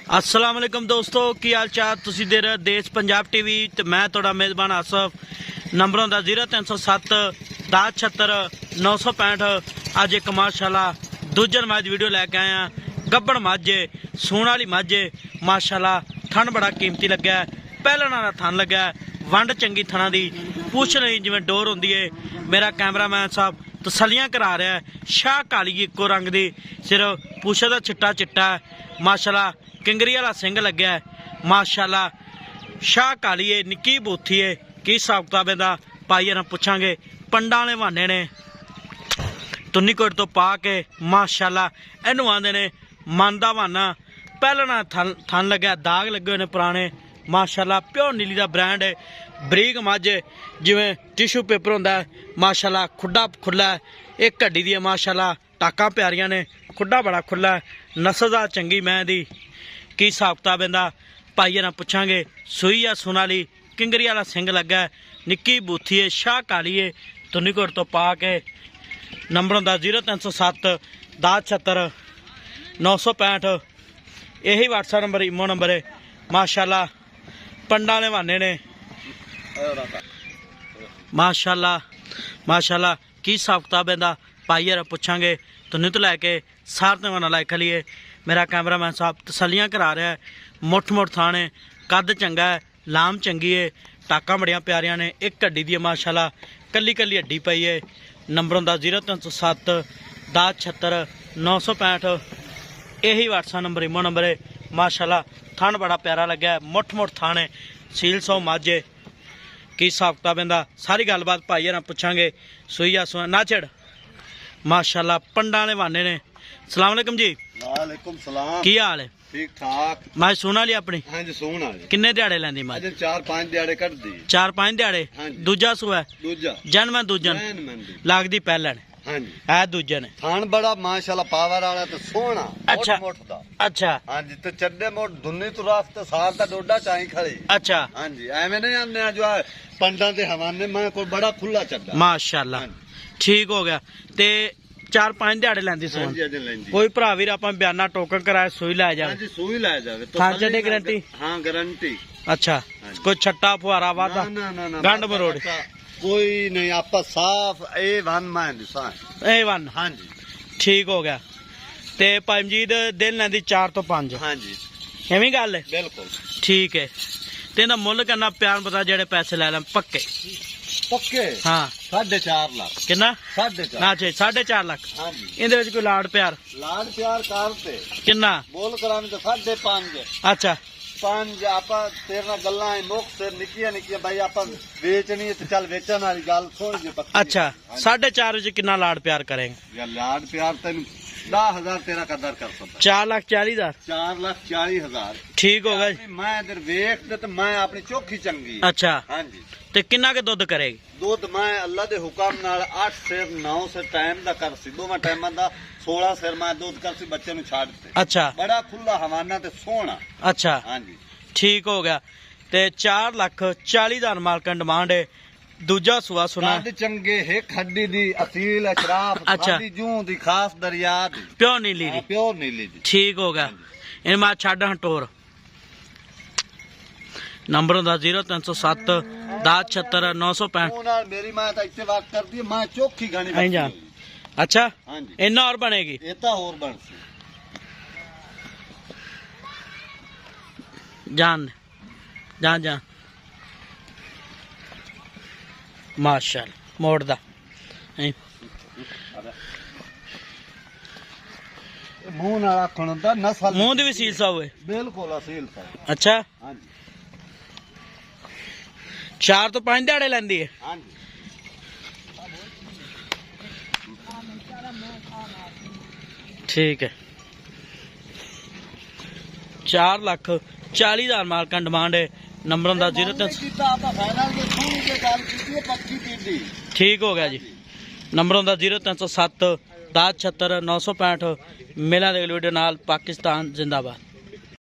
अस्सलाम वालेकुम दोस्तों, की हाल चाल? तुसी दे रहे देश पंजाब टीवी ते मैं थोड़ा मेज़बान आसफ। नंबरों का 0307 10 76 965। अज एक माशाल्लाह दूजन मज वीडियो लैके आया। गब्बड़ मज सूण वाली मज माशाल्लाह, थन बड़ा कीमती लग्या, पहलन वाला थन लग्या, वंड चंगी थना दी, पूछ नहीं जिवें डोर होंदी है। मेरा कैमरामैन साहब तसलियां करा रहा है। शाह काली इको रंग दी, सिर्फ पूछे का चिट्टा चिट्टा है माशाल्लाह। किंगरी वाला सिंह लग्या है माशाल्लाह। शाह काली है, निक्की बूथी है। की हिसाब किताब इहदा पाइए ना पुछांगे। पंडा वाले बहाने ने तुन्नीकोट तो पा के माशाल्लाह इनू आंदे ने मन दा बहाना। पहलना थन लग्या, दाग लगे हुए ने पुराने माशाल्लाह। प्योर नीली का ब्रांड है। बरीक मझ जिवें टिशू पेपर होंदा है माशाल्लाह। खुड्डा खुला है, एक हड्डी दी है माशाल्लाह। टाकां प्यारियां ने, खुड्डा बड़ा खुला है। नस्ल दा चंगी मैं दी। की हिसाब किताब इहदा भाईए ना पुछांगे। सूई आ सोनाली, किंगरी वाला सिंह लगा है, निक्की बूथी है, शाह काली है। तुन्नीकोट तो पा के नंबर होंदा 0307 10 76 965। यही व्हाट्सएप नंबर इमो नंबर है माशाल्लाह। पंडा वाले बहाने ने माशाल्लाह माशाल्लाह। की हिसाब किताब इहदा भाईए ना पुछांगे। तुन्नी तो लैके सारे वाला लाइक खलीए। मेरा कैमरामैन साहब तसलियां करा रहा है। मुठ मुठ थाने, कद चंगा है, लाम चंगी है, टाका बड़िया प्यारियां ने, एक हड्डी दी है माशाल्लाह। कली कली हड्डी पई है। नंबर होंदा 0307 10 76 965। यही व्हाट्सएप नंबर इमो नंबर है माशाल्लाह। थन बड़ा प्यारा लग्या है, मुठ मुठ थाने, सील सौ माझे। की हिसाब किताब इहदा सारी गलबात भाईए ना पुछांगे। सुईया सुआ ना छड़ माशाल्लाह। पंडा वाले बहाने ने। सलाम अलैकुम जी। वालेकुम सलाम। की हाल है? ठीक ठाक। मैं सुना ली अपनी। हाँ जी, सूण वाली। किन्ने दिहाड़े लैंदी मैं? 4-5 दिहाड़े कट दी। 4-5 दिहाड़े। हाँ जी। दूजा सूआ है? दूजा जन्म है दूजन लगदी पहलन हाँ जी है दूजन है। थान बड़ा माशाल्लाह पावर वाला ते सोहना। अच्छा। मोट दा। अच्छा हाँ जी, ते चड्डे मोट दुन्नी तो रास्ते सार दा डोडा चाही खड़ी। अच्छा हाँ जी, एवें नहीं आने जो है पंडा दे हवाने में कोई बड़ा खुला चड्डा माशाल्लाह। हाँ जी। ठीक हो गया। ते 4-5 दिहाड़े लैंदी हाँ सोन। जी, अजे लेंदी। कोई भरा वीर आपां बयाना टोकन कराए सुई लै हाँ जावे। जी, सुई लै जावे तो थान खाली चड्डे ना- गारंटी? हाँ, गारंटी। अच्छा हाँ जी। कोई छट्टा फुहारा वादा ना ना ना गंड मरोड़ कोई नहीं, आपा साफ ए वन में दिसा। ए वन। हाँ जी ठीक हो गया। ते पंजीद दिन लैंदी 4 तो 5। हाँ जी एवं गल है? बिल्कुल ठीक है। ते इहदा मुੱਲ करना प्यार बता जेड़े पैसे ले लैं पक्के। पक्के। हाँ 4.5 लाख। किन्ना? 4.5। ना 4.5 लाख। हाँ जी, इहदे विच कोई लाड़ प्यार लाड प्यार करते किन्ना? बोल कराने तो 5.5। अच्छा 5 आपा तेरे नाल गल्लां है मुख से निक्कियां निक्कियां भाई आपा बेचनी है तो चल बेचण वाली गल थोड़ी जी पक्की। अच्छा 4.5 विच किन्ना लाड़ प्यार करेंगे? या लाड प्यार तेन 10,000 तेरा कदर कर सकता। 4,40,000। 4,40,000। ठीक हो गया। मैं इधर वेख दे तो मैं अपनी चौखी चंगी। अच्छा हाँ जी, ते किन्ना के दुध करेगी? दुध मैं अल्लाह दे हुक्म नाल 8 से 9 से टाइम दा कर सी। दोवां टाइमां दा 16 सिर मैं दूध कर सी, बच्चे नु छाड़ दे। अच्छा बड़ा खुला हवाना ते सोहना। अच्छा हाँ जी ठीक हो गया। ते 4,40,000 मालकन डिमांड है। दूजा सुआ सुना कद चंगे हिक हड्डी दी असील अशराफ। अच्छा। खादी जूं दी खास दरिया दी। प्योर नीली दी। प्योर नीली दी। ठीक हो गया। इन मैं छड़ हटोर। नंबर होंदा 0307 10 76 965। तू नाल मेरी मां तां इत्ते बात करदी है, मैं चौखी गानी आई जा। अच्छा हाँ जी, इन्ना और बनेगी? एता और बन सी। जान जान जान माशाल्लाह मोड़ दा मुंह नाल आखण दा नस्ल मुंह दी भी सील सा हुए। बिल्कुल असील सा। अच्छा हाँ जी 4 तो 5 दिहाड़े लैंदी है। हाँ जी ठीक है। 4,40,000 मालकन डिमांड है। नंबर होंदा 03। ठीक हो गया जी। नंबर होंदा 0307 10 76 965। मिलांगे वीडियो नाल। पाकिस्तान जिंदाबाद।